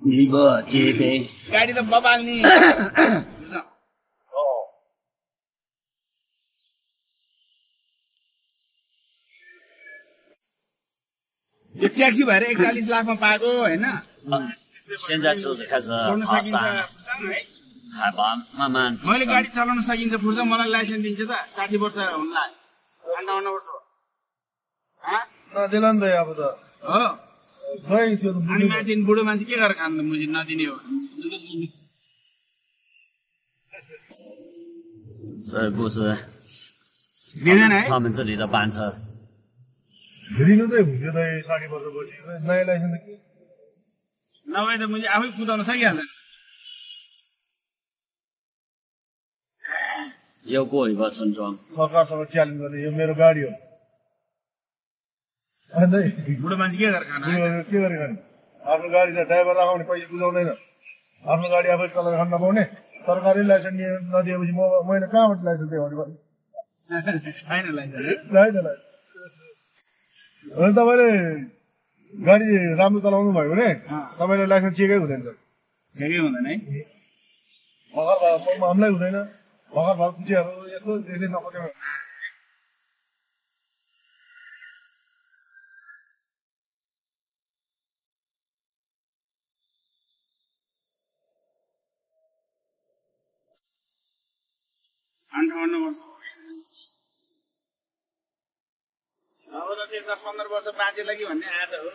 निगो चेपे गाडी त बबाल नि यो ट्याक्सी भएर 41 लाखमा पाएको होइन 现在车子开始 छोड्न 爬 सकिन्छ 山了， है 海拔慢慢提 मैले 升 गाडी चलाउन सकिन्छ फुर्छ मलाई लाइसेन्स दिन्छ त 60 वर्ष हुनला 58 वर्ष हो नदिला नि त अब त हो खै त्यो अनि मान्छे बुढो मान्छे के गरेर खानु मुजी नदिने हो 这不是 दिँदैन है 他们这里的班车。 दिनु चाहिँ हुन्थ्यो त 60 वर्षपछि नयाँ लाइसेन्स के नभए त मुजी आफै कुदाउन सकिहाल्छ 又过一个村庄， सरकारसँग च्यालेन्ज गर्ने यो मेरो गाडी हो अन्त बुढो मान्छे के गरेर खानु के गरे गर्ने आफ्नो गाडी छ ड्राइभर राखाउने पैसा बुझाउँदैन आफ्नो गाडी आफै चलाएर खान नपाउने सरकारले लाइसेन्स नदिएपछि मैले कहाँबाट लाइसेन्स दिएँ भने छैन लाइसेन्स छैन लाइसेन्स तपाईँले गाडी राम्रो चलाउनु भयो भने तपाईँले लाइसेन्स चेकै हुँदैन ठिकै हुँदैन है हामीलाई हुँदैन भर्खर भएको कुटीहरू यस्तो धेरै नपऱ्यो 58 वर्ष अब त 10-15 वर्ष बाँचेला कि भन्ने आशा हो